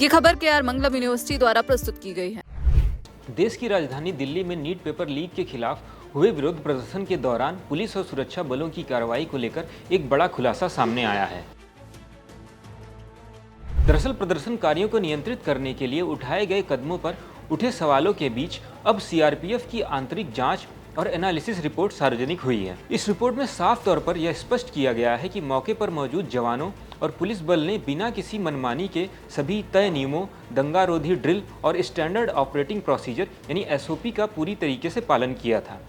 ये खबर KR मंगलम university द्वारा प्रस्तुत की गई है। देश की राजधानी दिल्ली में नीट पेपर लीक के खिलाफ हुए विरोध प्रदर्शन के दौरान पुलिस और सुरक्षा बलों की कार्रवाई को लेकर एक बड़ा खुलासा सामने आया है। दरअसल प्रदर्शनकारियों को नियंत्रित करने के लिए उठाए गए कदमों पर उठे सवालों के बीच अब सीआरपीएफ की आंतरिक जांच और एनालिसिस रिपोर्ट सार्वजनिक हुई है। इस रिपोर्ट में साफ तौर पर यह स्पष्ट किया गया है कि मौके पर मौजूद जवानों और पुलिस बल ने बिना किसी मनमानी के सभी तय नियमों, दंगारोधी ड्रिल और स्टैंडर्ड ऑपरेटिंग प्रोसीजर यानी एसओपी का पूरी तरीके से पालन किया था।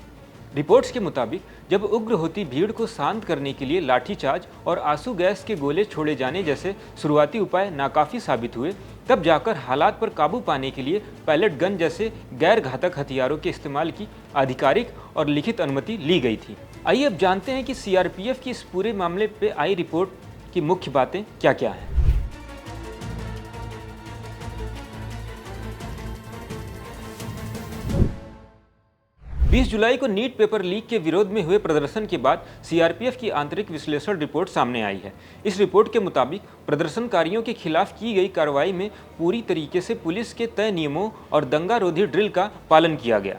रिपोर्ट्स के मुताबिक जब उग्र होती भीड़ को शांत करने के लिए लाठीचार्ज और आंसू गैस के गोले छोड़े जाने जैसे शुरुआती उपाय नाकाफी साबित हुए, तब जाकर हालात पर काबू पाने के लिए पैलेट गन जैसे गैर घातक हथियारों के इस्तेमाल की आधिकारिक और लिखित अनुमति ली गई थी। आइए अब जानते हैं कि सीआरपीएफ की इस पूरे मामले पे आई रिपोर्ट की मुख्य बातें क्या क्या हैं। 20 जुलाई को नीट पेपर लीक के विरोध में हुए प्रदर्शन के बाद सीआरपीएफ की आंतरिक विश्लेषण रिपोर्ट सामने आई है। इस रिपोर्ट के मुताबिक प्रदर्शनकारियों के खिलाफ की गई कार्रवाई में पूरी तरीके से पुलिस के तय नियमों और दंगारोधी ड्रिल का पालन किया गया।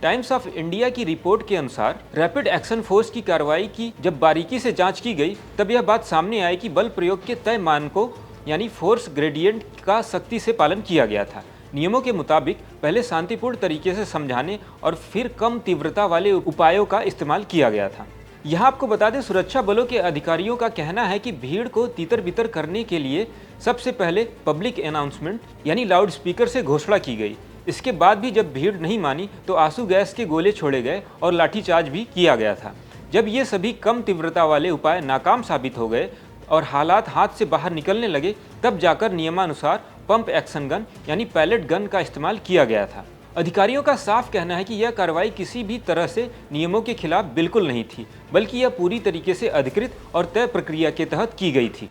टाइम्स ऑफ इंडिया की रिपोर्ट के अनुसार रैपिड एक्शन फोर्स की कार्रवाई की जब बारीकी से जांच की गई, तब यह बात सामने आई कि बल प्रयोग के तय मानकों यानी फोर्स ग्रेडियंट का सख्ती से पालन किया गया था। नियमों के मुताबिक पहले शांतिपूर्ण तरीके से समझाने और फिर कम तीव्रता वाले उपायों का इस्तेमाल किया गया था। यहाँ आपको बता दें, सुरक्षा बलों के अधिकारियों का कहना है कि भीड़ को तितर बितर करने के लिए सबसे पहले पब्लिक अनाउंसमेंट यानी लाउड स्पीकर से घोषणा की गई। इसके बाद भी जब भीड़ नहीं मानी तो आंसू गैस के गोले छोड़े गए और लाठीचार्ज भी किया गया था। जब ये सभी कम तीव्रता वाले उपाय नाकाम साबित हो गए और हालात हाथ से बाहर निकलने लगे, तब जाकर नियमानुसार पंप एक्शन गन यानी पैलेट गन का इस्तेमाल किया गया था। अधिकारियों का साफ कहना है कि यह कार्रवाई किसी भी तरह से नियमों के खिलाफ बिल्कुल नहीं थी, बल्कि यह पूरी तरीके से अधिकृत और तय प्रक्रिया के तहत की गई थी।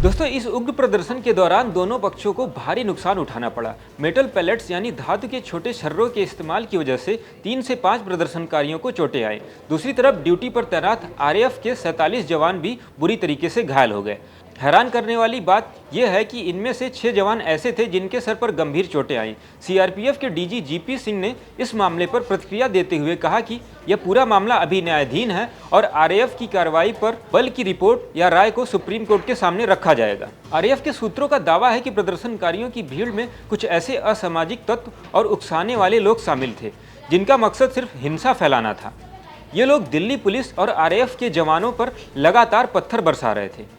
दोस्तों, इस उग्र प्रदर्शन के दौरान दोनों पक्षों को भारी नुकसान उठाना पड़ा। मेटल पैलेट्स यानी धातु के छोटे छर्रों के इस्तेमाल की वजह से 3 से 5 प्रदर्शनकारियों को चोटें आई। दूसरी तरफ ड्यूटी पर तैनात आरएएफ के 47 जवान भी बुरी तरीके से घायल हो गए। हैरान करने वाली बात यह है कि इनमें से 6 जवान ऐसे थे जिनके सर पर गंभीर चोटें आईं। सीआरपीएफ के डीजी जीपी सिंह ने इस मामले पर प्रतिक्रिया देते हुए कहा कि यह पूरा मामला अभी न्यायाधीन है और आरएएफ की कार्रवाई पर बल की रिपोर्ट या राय को सुप्रीम कोर्ट के सामने रखा जाएगा। आरएएफ के सूत्रों का दावा है कि प्रदर्शनकारियों की भीड़ में कुछ ऐसे असामाजिक तत्व और उकसाने वाले लोग शामिल थे जिनका मकसद सिर्फ हिंसा फैलाना था। ये लोग दिल्ली पुलिस और आरएएफ के जवानों पर लगातार पत्थर बरसा रहे थे।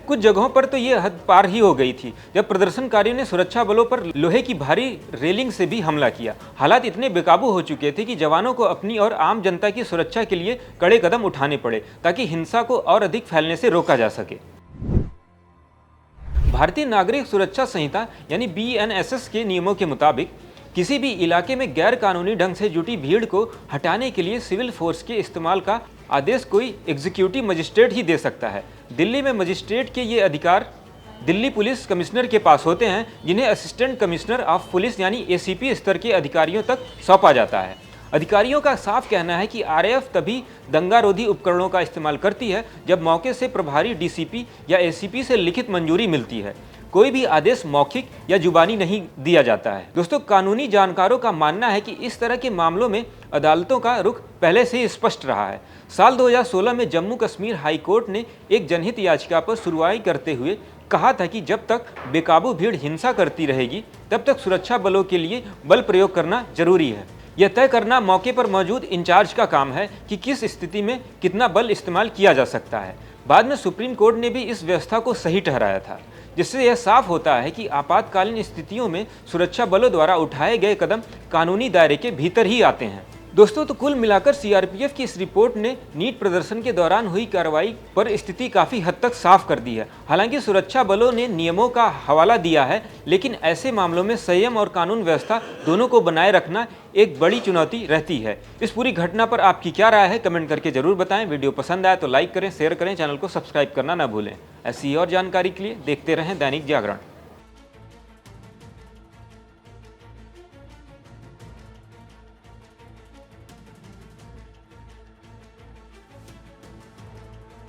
कुछ जगहों पर तो ये हद पार ही हो गई थी जब प्रदर्शनकारियों ने सुरक्षा बलों पर लोहे की भारी रेलिंग से भी हमला किया। हालात इतने बेकाबू हो चुके थे कि जवानों को अपनी और आम जनता की सुरक्षा के लिए कड़े कदम उठाने पड़े ताकि हिंसा को और अधिक फैलने से रोका जा सके। भारतीय नागरिक सुरक्षा संहिता यानी बीएनएसएस के नियमों के मुताबिक किसी भी इलाके में गैर कानूनी ढंग से जुटी भीड़ को हटाने के लिए सिविल फोर्स के इस्तेमाल का आदेश कोई एग्जीक्यूटिव मजिस्ट्रेट ही दे सकता है। दिल्ली में मजिस्ट्रेट के ये अधिकार दिल्ली पुलिस कमिश्नर के पास होते हैं, जिन्हें असिस्टेंट कमिश्नर ऑफ पुलिस यानी एसीपी स्तर के अधिकारियों तक सौंपा जाता है। अधिकारियों का साफ कहना है कि आरएएफ तभी दंगारोधी उपकरणों का इस्तेमाल करती है जब मौके से प्रभारी डीसीपी या एसीपी से लिखित मंजूरी मिलती है। कोई भी आदेश मौखिक या जुबानी नहीं दिया जाता है। दोस्तों, कानूनी जानकारों का मानना है कि इस तरह के मामलों में अदालतों का रुख पहले से ही स्पष्ट रहा है। साल 2016 में जम्मू कश्मीर हाई कोर्ट ने एक जनहित याचिका पर सुनवाई करते हुए कहा था कि जब तक बेकाबू भीड़ हिंसा करती रहेगी, तब तक सुरक्षा बलों के लिए बल प्रयोग करना जरूरी है। यह तय करना मौके पर मौजूद इंचार्ज का काम है कि किस स्थिति में कितना बल इस्तेमाल किया जा सकता है। बाद में सुप्रीम कोर्ट ने भी इस व्यवस्था को सही ठहराया था, जिससे यह साफ होता है कि आपातकालीन स्थितियों में सुरक्षा बलों द्वारा उठाए गए कदम कानूनी दायरे के भीतर ही आते हैं। दोस्तों, तो कुल मिलाकर सीआरपीएफ की इस रिपोर्ट ने नीट प्रदर्शन के दौरान हुई कार्रवाई पर स्थिति काफ़ी हद तक साफ कर दी है। हालांकि सुरक्षा बलों ने नियमों का हवाला दिया है, लेकिन ऐसे मामलों में संयम और कानून व्यवस्था दोनों को बनाए रखना एक बड़ी चुनौती रहती है। इस पूरी घटना पर आपकी क्या राय है, कमेंट करके जरूर बताएं। वीडियो पसंद आए तो लाइक करें, शेयर करें, चैनल को सब्सक्राइब करना ना भूलें। ऐसी और जानकारी के लिए देखते रहें दैनिक जागरण।